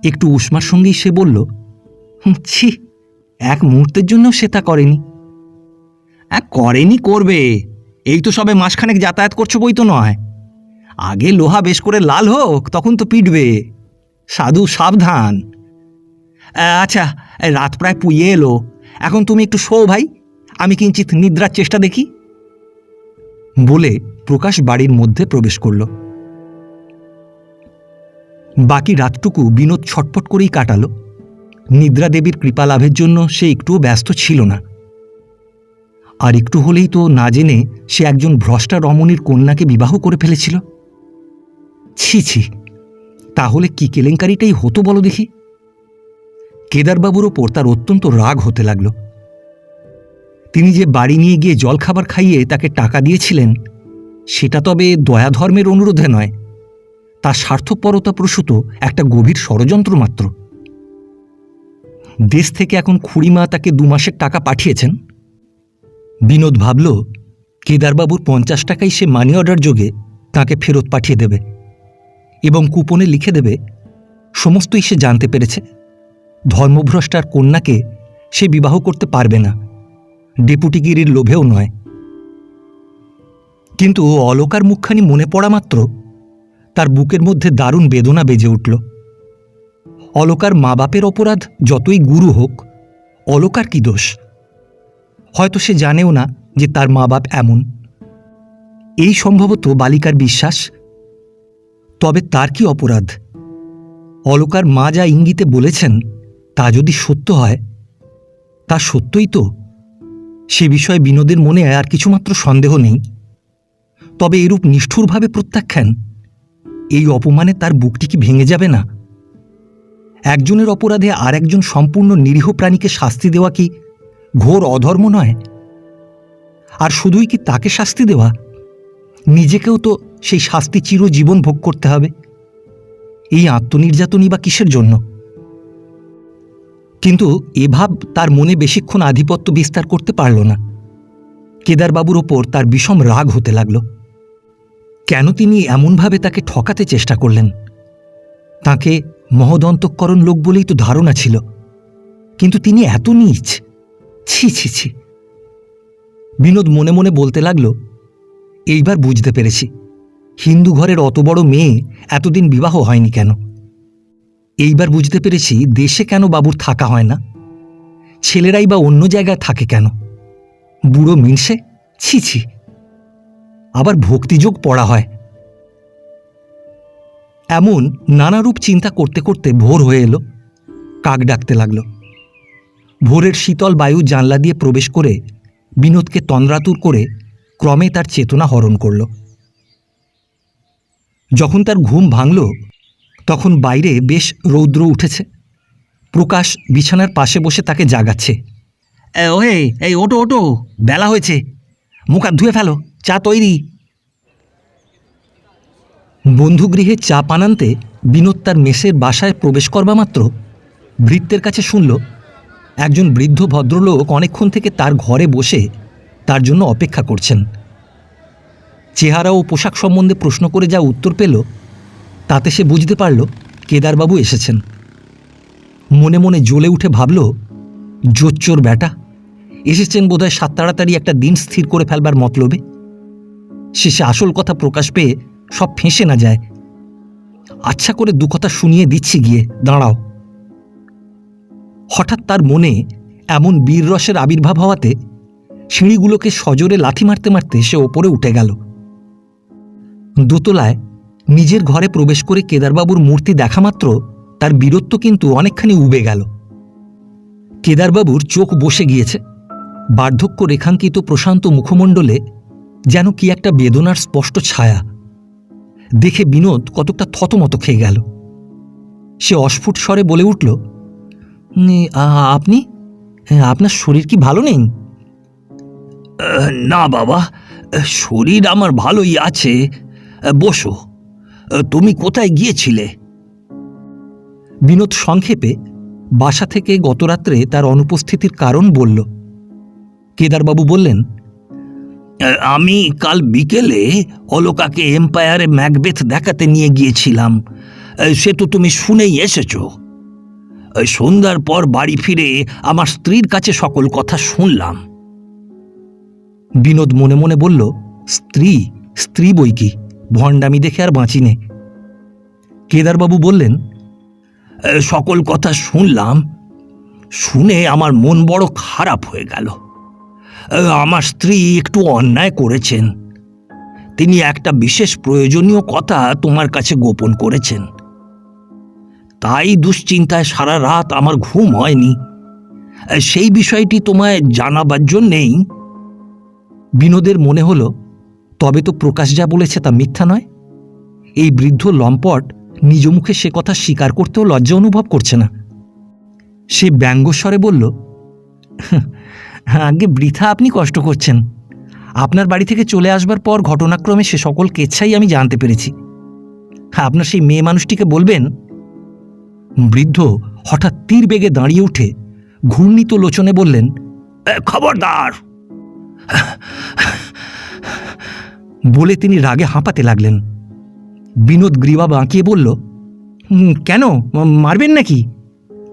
একটু উষ্মার সঙ্গেই সে বলল, ছি, এক মুহূর্তের জন্য সে তা করেনি। করেনি, করবে। এই তো সবে মাসখানেক যাতায়াত করছো বই তো নয়। আগে লোহা বেশ করে লাল হোক, তখন তো পিটবে। সাধু সাবধান, আচ্ছা, রাত প্রায় পুইয়ে এলো, এখন তুমি একটু শো ভাই, আমি কিঞ্চিত নিদ্রার চেষ্টা দেখি। বলে প্রকাশ বাড়ির মধ্যে প্রবেশ করল। বাকি রাতটুকু বিনোদ ছটফট করেই কাটালো। নিদ্রা দেবীর কৃপা লাভের জন্য সে একটুও ব্যস্ত ছিল না। আর একটু হলেই তো না জেনে সে একজন ভ্রষ্টা রমণীর কন্যাকে বিবাহ করে ফেলেছিল। ছি ছি, তাহলে কি কেলেঙ্কারিটাই হতো বলো দেখি। কেদারবাবুর ওপর তার অত্যন্ত রাগ হতে লাগল। তিনি যে বাড়ি নিয়ে গিয়ে জলখাবার খাইয়ে তাকে টাকা দিয়েছিলেন, সেটা তবে দয়াধর্মের অনুরোধে নয়, তার স্বার্থপরতা প্রসূত একটা গভীর ষড়যন্ত্র মাত্র। দেশ থেকে এখন খুড়িমা তাকে 2 মাসের টাকা পাঠিয়েছেন। বিনোদ ভাবল, কেদারবাবুর 50 টাকাই সে মানি অর্ডার যোগে তাকে ফেরত পাঠিয়ে দেবে এবং কুপনে লিখে দেবে সমস্তই সে জানতে পেরেছে। ধর্মভ্রষ্টার কন্যাকে সে বিবাহ করতে পারবে না, ডেপুটিগিরির লোভেও নয়। কিন্তু অলকার মুখখানি মনে পড়া মাত্র তার বুকের মধ্যে দারুণ বেদনা বেজে উঠল। অলকার মা বাপের অপরাধ যতই গুরু হোক, অলকার কি দোষ? হয়তো সে জানেও না যে তার মা বাপ এমন। এই সম্ভবত বালিকার বিশ্বাস। তবে তার কি অপরাধ? অলকার মা যা ইঙ্গিতে বলেছেন তা যদি সত্য হয়, তা সত্যই তো। সে বিষয়ে বিনোদের মনে আর কিছুমাত্র সন্দেহ নেই। তবে এরূপ নিষ্ঠুরভাবে প্রত্যাখ্যান, এই অপমানে তার বুকটি কি ভেঙে যাবে না? একজনের অপরাধে আর একজন সম্পূর্ণ নিরীহ প্রাণীকে শাস্তি দেওয়া কি ঘোর অধর্ম নয়? আর শুধুই কি তাকে শাস্তি দেওয়া, নিজেকেও তো সেই শাস্তি চিরজীবন ভোগ করতে হবে। এই আত্মনির্যাতনই বা কিসের জন্য? কিন্তু এ ভাব তার মনে বেশিক্ষণ আধিপত্য বিস্তার করতে পারল না। কেদারবাবুর ওপর তার বিষম রাগ হতে লাগল। কেন তিনি এমনভাবে তাকে ঠকাতে চেষ্টা করলেন? তাকে মহদন্তঃকরণ লোক বলেই তো ধারণা ছিল, কিন্তু তিনি এত নীচ! ছি ছি ছি! বিনোদ মনে মনে বলতে লাগল, এইবার বুঝতে পেরেছি হিন্দু ঘরের অত বড় মেয়ে এতদিন বিবাহ হয়নি কেন। এইবার বুঝতে পেরেছি দেশে কেন বাবুর থাকা হয় না, ছেলেরাই বা অন্য জায়গায় থাকে কেন। বুড়ো মিনসে! ছি ছি! আবার ভক্তিযোগ পড়া হয়। এমন নানারূপ চিন্তা করতে করতে ভোর হয়ে এলো। কাক ডাকতে লাগল। ভোরের শীতল বায়ু জানলা দিয়ে প্রবেশ করে বিনোদকে তন্দ্রাতুর করে ক্রমে তার চেতনা হরণ করল। যখন তার ঘুম ভাঙল, তখন বাইরে বেশ রৌদ্র উঠেছে। প্রকাশ বিছানার পাশে বসে তাকে জাগাচ্ছে। ওহে, এই ওটো ওটো, বেলা হয়েছে, মুখ হাত ধুয়ে ফেলো, চা তৈরি। বন্ধুগৃহে চা পান আনতে বিনোদ তার মেসের বাসায় প্রবেশ করবা মাত্র ভৃত্যের কাছে শুনল একজন বৃদ্ধ ভদ্রলোক অনেকক্ষণ থেকে তার ঘরে বসে তার জন্য অপেক্ষা করছেন। চেহারা ও পোশাক সম্বন্ধে প্রশ্ন করে যা উত্তর পেল, তাতে সে বুঝতে পারল কেদারবাবু এসেছেন। মনে মনে জ্বলে উঠে ভাবল, জোচ্চোর ব্যাটা, এসেছেন বোধহয় সাত তাড়াতাড়ি একটা দিন স্থির করে ফেলবার মতলবে। শেষে আসল কথা প্রকাশ পেয়ে সব ফেঁসে না যায়। আচ্ছা করে 2 কথা শুনিয়ে দিচ্ছি, গিয়ে দাঁড়াও। হঠাৎ তার মনে এমন বীর রসের আবির্ভাব হওয়াতে সিঁড়িগুলোকে সজোরে লাথি মারতে মারতে সে ওপরে উঠে গেল। দোতলায় নিজের ঘরে প্রবেশ করে কেদারবাবুর মূর্তি দেখা মাত্র তার বীরত্ব কিন্তু অনেকখানি উবে গেল। কেদারবাবুর চোখ বসে গিয়েছে। বার্ধক্য রেখাঙ্কিত প্রশান্ত মুখমণ্ডলে যেন কি একটা বেদনার স্পষ্ট ছায়া। দেখে বিনোদ কতকটা থতমত খেয়ে গেল। সে অস্ফুট স্বরে বলে উঠল, আপনি? আপনার শরীর কি ভালো নেই? না বাবা, শরীর আমার ভালোই আছে। বসো। তুমি কোথায় গিয়েছিলে? বিনোদ সংক্ষেপে বাসা থেকে গতরাত্রে তার অনুপস্থিতির কারণ বলল। কেদারবাবু বললেন, আমি কাল বিকেলে অলকাকে এম্পায়ারে ম্যাকবেথ দেখাতে নিয়ে গিয়েছিলাম। সে তো তুমি শুনেই এসেছ। সন্ধ্যার পর বাড়ি ফিরে আমার স্ত্রীর কাছে সকল কথা শুনলাম। বিনোদ মনে মনে বলল, স্ত্রী? স্ত্রী বই কি, ভণ্ডামি দেখে আর বাঁচি নে। কেদারবাবু বললেন, সকল কথা শুনলাম, শুনে আমার মন বড় খারাপ হয়ে গেল। আমার স্ত্রী একটু অন্যায় করেছেন। তিনি একটা বিশেষ প্রয়োজনীয় কথা তোমার কাছে গোপন করেছেন। তাই দুশ্চিন্তায় সারা রাত আমার ঘুম হয়নি। সেই বিষয়টি তোমায় জানাবার জন্যেই। বিনোদের মনে হলো তবে তো প্রকাশ যা বলেছে তা মিথ্যা নয়। এই বৃদ্ধ লম্পট নিজ মুখে সে কথা স্বীকার করতেও লজ্জা অনুভব করছে না। সে ব্যঙ্গস্বরে বলল, আগে বৃথা আপনি কষ্ট করছেন। আপনার বাড়ি থেকে চলে আসবার পর ঘটনাক্রমে সে সকল কেচ্ছাই আমি জানতে পেরেছি। আপনার সেই মেয়ে মানুষটিকে বলবেন। বৃদ্ধ হঠাৎ তীর বেগে দাঁড়িয়ে উঠে ঘূর্ণিত লোচনে বললেন, খবরদার! বলে তিনি রাগে হাঁপাতে লাগলেন। বিনোদ গ্রীবা বাঁকিয়ে বলল, কেন মারবেন নাকি?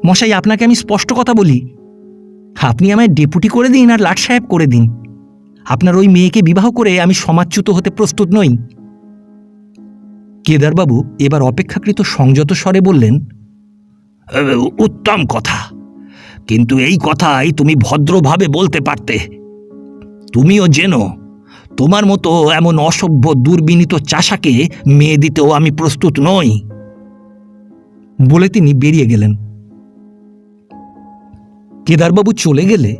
মশাই, আপনাকে আমি স্পষ্ট কথা বলি, আপনি আমায় ডেপুটি করে দিন আর লাট সাহেব করে দিন। আপনার ওই মেয়েকে বিবাহ করে আমি সমাজচ্যুত হতে প্রস্তুত নই। কেদারবাবু এবার অপেক্ষাকৃত সংযত স্বরে বললেন, উত্তম কথা, কিন্তু এই কথাই তুমি ভদ্রভাবে বলতে পারতে। তুমিও জেনো, তোমার মতো এমন অসভ্য দুর্বিনীত চাষাকে মেয়ে দিতেও আমি প্রস্তুত নই। বলে তিনি বেরিয়ে গেলেন। কেদারবাবু চলে গেলে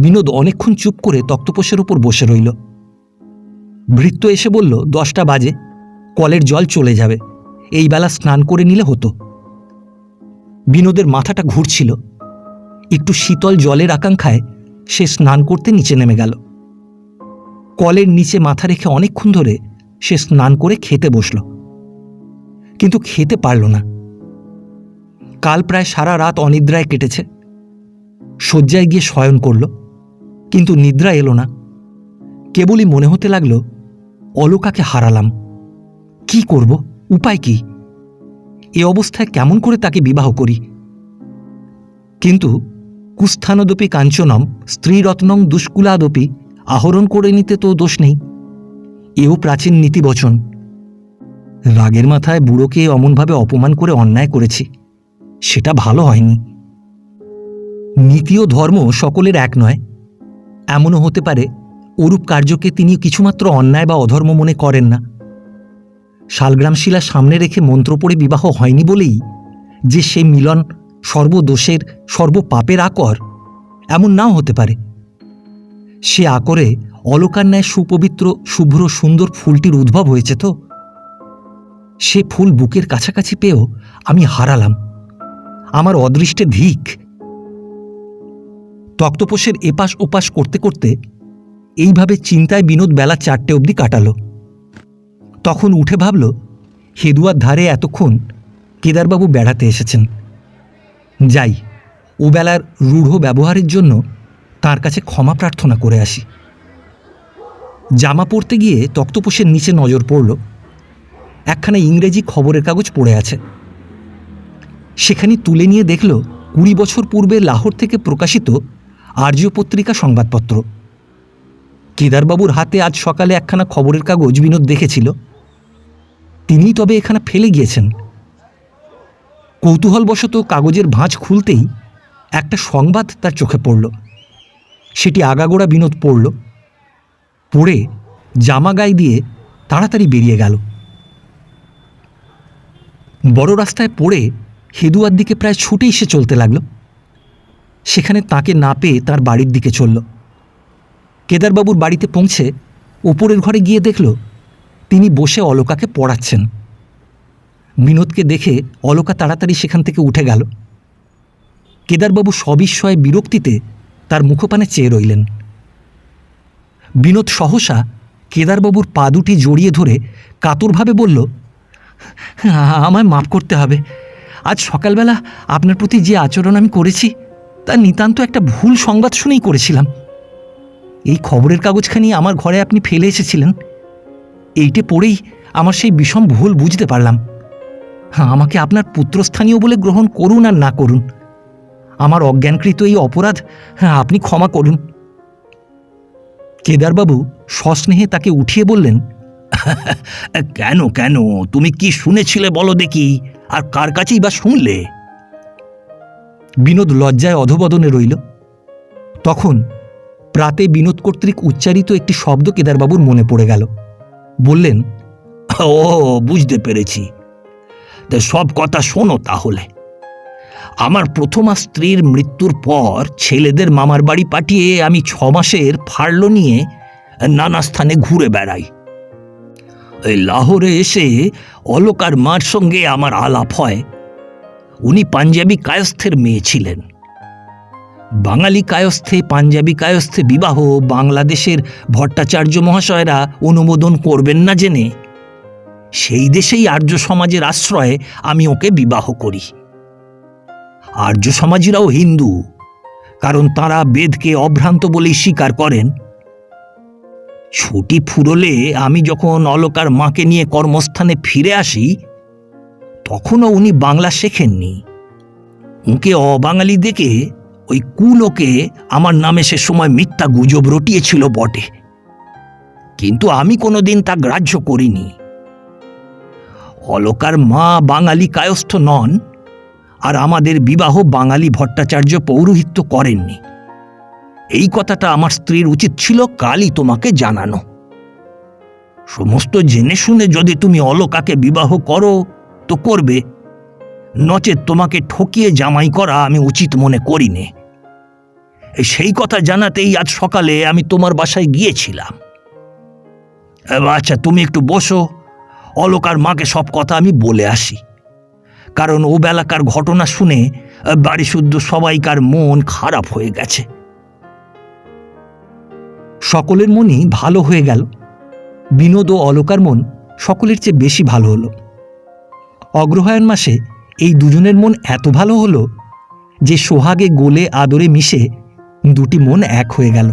বিনোদ অনেকক্ষণ চুপ করে তক্তপোষের উপর বসে রইল। ভৃত্য এসে বলল, 10টা বাজে, কলের জল চলে যাবে, এই বেলা স্নান করে নিলে হতো। বিনোদের মাথাটা ঘুরছিল। একটু শীতল জলের আকাঙ্ক্ষায় সে স্নান করতে নিচে নেমে গেল। কলের নিচে মাথা রেখে অনেকক্ষণ ধরে সে স্নান করে খেতে বসল, কিন্তু খেতে পারল না। কাল প্রায় সারা রাত অনিদ্রায় কেটেছে। শয্যায় গিয়ে শয়ন করল, কিন্তু নিদ্রা এলো না। কেবলই মনে হতে লাগলো, অলকাকে হারালাম, কি করব, উপায় কি? এ অবস্থায় কেমন করে তাকে বিবাহ করি? কিন্তু কুস্থানদপি কাঞ্চনম স্ত্রীরত্নং দুষ্কুলাদপি আহরণ করে নিতে তো দোষ নেই, এও প্রাচীন নীতিবচন। রাগের মাথায় বুড়োকে অমনভাবে অপমান করে অন্যায় করেছি, সেটা ভালো হয়নি। নীতি ও ধর্ম সকলের এক নয়। এমনও হতে পারে ওরূপ কার্যকে তিনি কিছুমাত্র অন্যায় বা অধর্ম মনে করেন না। শালগ্রামশিলা সামনে রেখে মন্ত্র পড়ে বিবাহ হয়নি বলেই যে সে মিলন সর্বদোষের সর্বপাপের আকর, এমন নাও হতে পারে। সে আকরে অলকার ন্যায় সুপবিত্র শুভ্র সুন্দর ফুলটির উদ্ভব হয়েছে তো। সে ফুল বুকের কাছাকাছি পেয়েও আমি হারালাম, আমার অদৃষ্টে ধিক। তক্তপোষের এপাশ ওপাশ করতে করতে এইভাবে চিন্তায় বিনোদ বেলা 4টে অবধি কাটালো। তখন উঠে ভাবল, হেদুয়ার ধারে এতক্ষণ কেদারবাবু বেড়াতে এসেছেন, যাই ও বেলার রূঢ় ব্যবহারের জন্য তার কাছে ক্ষমা প্রার্থনা করে আসি। জামা পরতে গিয়ে তক্তপোষের নিচে নজর পড়ল, একখানা ইংরেজি খবরের কাগজ পড়ে আছে। সেখানে তুলে নিয়ে দেখল 20 বছর পূর্বে লাহোর থেকে প্রকাশিত আর্য পত্রিকা সংবাদপত্র। কেদারবাবুর হাতে আজ সকালে একখানা খবরের কাগজ বিনোদ দেখেছিল, তিনিই তবে এখানে ফেলে গিয়েছেন। কৌতূহলবশত কাগজের ভাঁজ খুলতেই একটা সংবাদ তার চোখে পড়ল। সেটি আগাগোড়া বিনোদ পড়ল, পড়ে জামা গায়ে দিয়ে তাড়াতাড়ি বেরিয়ে গেল। বড় রাস্তায় পড়ে হেদুয়ার দিকে প্রায় ছুটেই সে চলতে লাগল। সেখানে তাকে না পেয়ে তার বাড়ির দিকে চলল। কেদারবাবুর বাড়িতে পৌঁছে ওপরের ঘরে গিয়ে দেখল তিনি বসে অলকাকে পড়াচ্ছেন। বিনোদকে দেখে অলকা তাড়াতাড়ি সেখান থেকে উঠে গেল। কেদারবাবু সবিস্ময়ে বিরক্তিতে তার মুখপানে চেয়ে রইলেন। বিনোদ সহসা কেদারবাবুর পা দুটি জড়িয়ে ধরে কাতরভাবে বলল, আমায় মাফ করতে হবে। আজ সকালবেলা আপনার প্রতি যে আচরণ আমি করেছি তা নিতান্ত একটা ভুল সংবাদ শুনেই করেছিলাম। এই খবরের কাগজখানি আমার ঘরে আপনি ফেলে এসেছিলেন, এইটে পড়েই আমার সেই বিষম ভুল বুঝতে পারলাম। আমাকে আপনার পুত্রস্থানীয় বলে গ্রহণ করুন আর না করুন, আমার অজ্ঞানকৃত এই অপরাধ আপনি ক্ষমা করুন। কেদারবাবু সস্নেহে তাকে উঠিয়ে বললেন, কেন কেন, তুমি কি শুনেছিলে বলো দেখি, আর কার কাছেই বা শুনলে? বিনোদ লজ্জায় অধবদনে রইল। তখন প্রাতে বিনোদ কর্তৃক উচ্চারিত একটি শব্দ কেদারবাবুর মনে পড়ে গেল। বললেন, ও, বুঝতে পেরেছি। তা সব কথা শোনো তাহলে। আমার প্রথমা স্ত্রীর মৃত্যুর পর ছেলেদের মামার বাড়ি পাঠিয়ে আমি 6 মাসের ফার্লো নিয়ে নানা স্থানে ঘুরে বেড়াই। ওই লাহোরে এসে অলকার মার সঙ্গে আমার আলাপ হয়। উনি পাঞ্জাবি কায়স্থের মেয়ে ছিলেন। বাঙালি কায়স্থে পাঞ্জাবি কায়স্থে বিবাহ বাংলাদেশের ভট্টাচার্য মহাশয়রা অনুমোদন করবেন না জেনে সেই দেশেই আর্য সমাজের আশ্রয়ে আমি ওকে বিবাহ করি। আর্য সমাজীরাও হিন্দু, কারণ তাঁরা বেদকে অভ্রান্ত বলেই স্বীকার করেন। ছুটি ফুরোলে আমি যখন অলকার মাকে নিয়ে কর্মস্থানে ফিরে আসি, তখনও উনি বাংলা শেখেননি। ওকে অবাঙালি দেখে ওই কুলোকে আমার নামে সে সময় মিথ্যা গুজব রটিয়েছিল বটে, কিন্তু আমি কোনোদিন তা গ্রাহ্য করিনি। অলকার মা বাঙালি কায়স্থ নন, আর আমাদের বিবাহ বাঙালি ভট্টাচার্য পৌরোহিত্য করেননি। এই কথাটা আমার স্ত্রীর উচিত ছিল কালই তোমাকে জানানো। সমস্ত জেনে শুনে যদি তুমি অলকাকে বিবাহ করো তো করবে, নচেত তোমাকে ঠকিয়ে জামাই করা আমি উচিত মনে করি নে। সেই কথা জানাতেই আজ সকালে আমি তোমার বাসায় গিয়েছিলাম। আচ্ছা, তুমি একটু বসো, অলকার মাকে সব কথা আমি বলে আসি। কারণ ও বেলাকার ঘটনা শুনে বাড়ি শুদ্ধ সবাইকার মন খারাপ হয়ে গেছে। সকলের মনই ভালো হয়ে গেল। বিনোদ ও অলকার মন সকলের চেয়ে বেশি ভালো হলো। অগ্রহায়ণ মাসে এই দুজনের মন এত ভালো হলো যে সোহাগে গোলে আদরে মিশে দুটি মন এক হয়ে গেল।